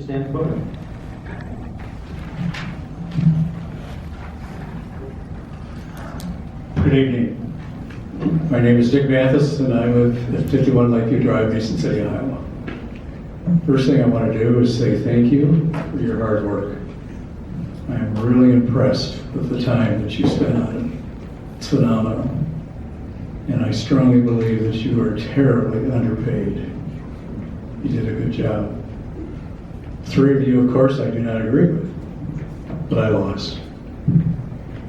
please stand forward. Good evening. My name is Dick Mathis, and I live at 51 Lakeview Drive, Mason City, Iowa. First thing I want to do is say thank you for your hard work. I am really impressed with the time that you spent on it. It's phenomenal. And I strongly believe that you are terribly underpaid. You did a good job. 3 of you, of course, I do not agree with, but I lost.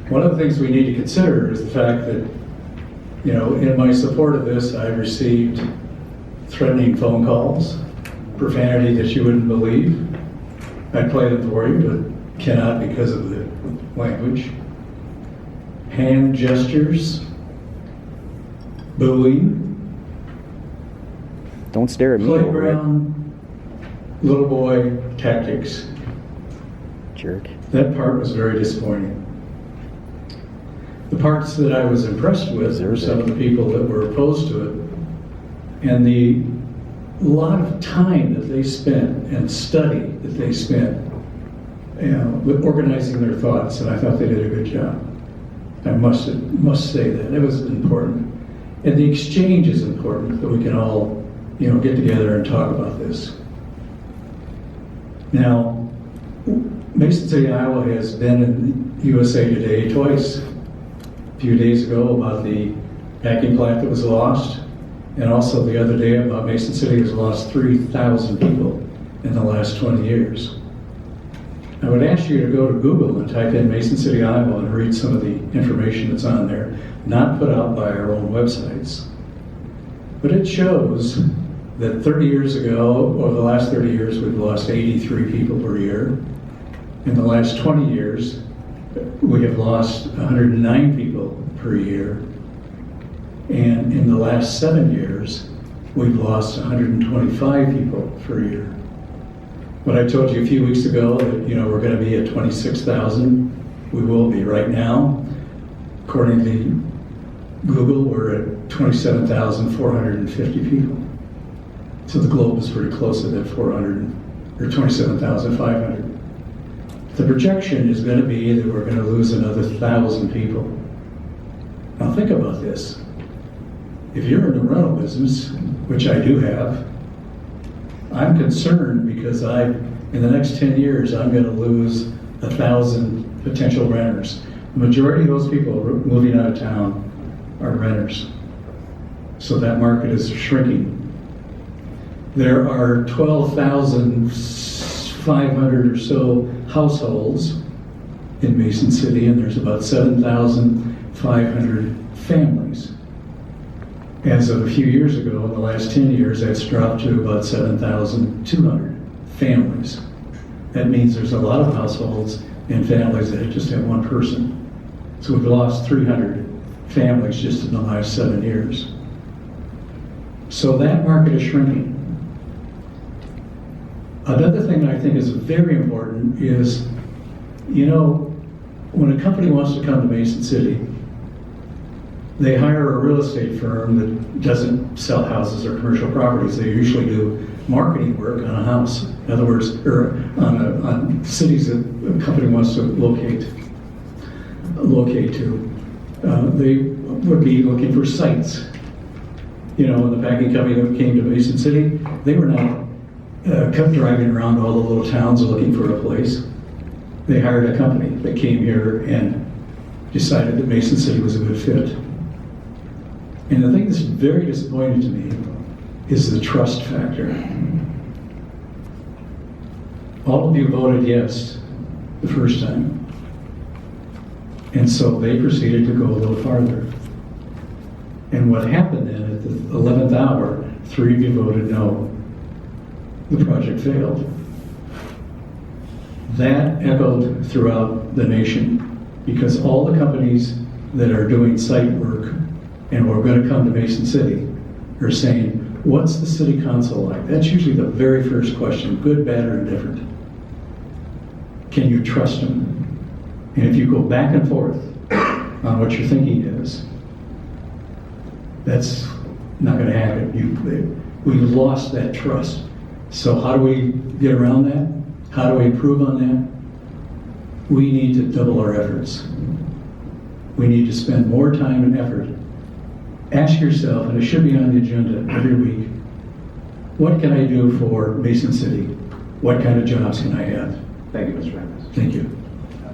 One of the things we need to consider is the fact that, in my support of this, I've received threatening phone calls, profanity that you wouldn't believe. I'd play them for you, but cannot because of the language. Hand gestures, booing, Don't stare at me. playground, little boy tactics. Jerk. That part was very disappointing. The parts that I was impressed with were some of the people that were opposed to it, and the lot of time that they spent and study that they spent, with organizing their thoughts, and I thought they did a good job. I must say that it was important, and the exchange is important, that we can all, get together and talk about this. Now, Mason City, Iowa has been in USA Today twice. A few days ago about the packing plant that was lost, and also the other day about Mason City has lost 3,000 people in the last 20 years. I would ask you to go to Google and type in Mason City, Iowa and read some of the information that's on there, not put out by our own websites. But it shows that 30 years ago, over the last 30 years, we've lost 83 people per year. In the last 20 years, we have lost 109 people per year. And in the last 7 years, we've lost 125 people per year. When I told you a few weeks ago that, we're going to be at 26,000, we will be right now. According to Google, we're at 27,450 people. So the globe is pretty close to that 400, or 27,500. The projection is going to be that we're going to lose another 1,000 people. Now think about this. If you're in the rental business, which I do have, I'm concerned because in the next 10 years, I'm going to lose 1,000 potential renters. The majority of those people moving out of town are renters. So that market is shrinking. There are 12,500 or so households in Mason City, and there's about 7,500 families. As of a few years ago, in the last 10 years, that's dropped to about 7,200 families. That means there's a lot of households and families that just have one person. So we've lost 300 families just in the last 7 years. So that market is shrinking. Another thing that I think is very important is, when a company wants to come to Mason City, they hire a real estate firm that doesn't sell houses or commercial properties. They usually do marketing work on a house. In other words, or on cities that a company wants to locate to. They would be looking for sites. When the packing company that came to Mason City, they were not kept driving around all the little towns looking for a place. They hired a company that came here and decided that Mason City was a good fit. And the thing that's very disappointing to me is the trust factor. All of you voted yes the first time. And so they proceeded to go a little farther. And what happened then at the 11th hour, 3 of you voted no. The project failed. That echoed throughout the nation because all the companies that are doing site work and we're going to come to Mason City are saying, what's the city council like? That's usually the very first question, good, bad, or indifferent. Can you trust them? And if you go back and forth on what your thinking is, that's not going to happen. We've lost that trust. So how do we get around that? How do we improve on that? We need to double our efforts. We need to spend more time and effort. Ask yourself, and it should be on the agenda every week, what can I do for Mason City? What kind of jobs can I have? Thank you, Mr. Mathis. Thank you.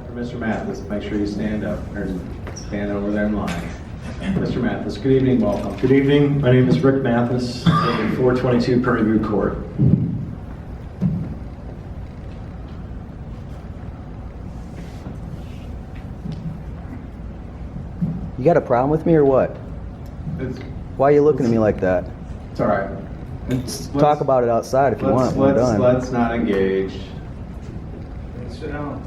For Mr. Mathis, make sure you stand up, or stand over there in line. Mr. Mathis, good evening, welcome. Good evening. My name is Rick Mathis. I live in 422 Prairie View Court. You got a problem with me or what? It's Why are you looking at me like that? all right. Talk about it outside if you want when we're done. Let's not engage. Sit down.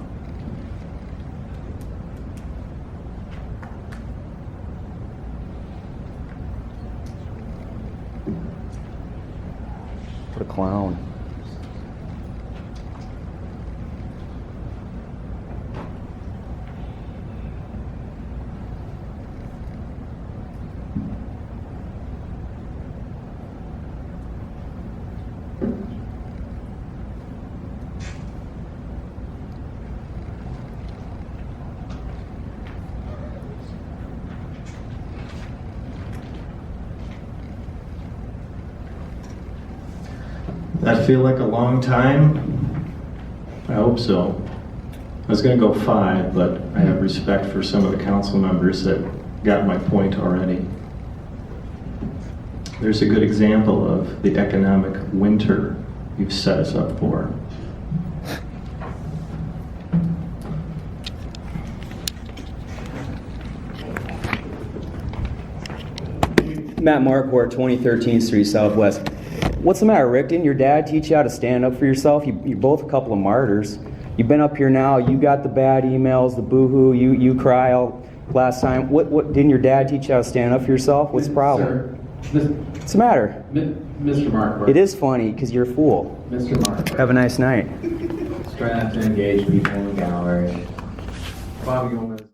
What a clown. That feel like a long time? I hope so. I was going to go 5, but I have respect for some of the council members that got my point already. There's a good example of the economic winter you've set us up for. Matt Marquardt, 2013th Street Southwest. What's the matter, Rick? Didn't your dad teach you how to stand up for yourself? You're both a couple of martyrs. You've been up here now. You got the bad emails, the boo-hoo. You cry all last time. What? Didn't your dad teach you how to stand up for yourself? What's the problem? What's the matter? Mr. Marquardt. It is funny because you're a fool. Mr. Marquardt. Have a nice night. Let's try not to engage people in the gallery. Bob, you want to?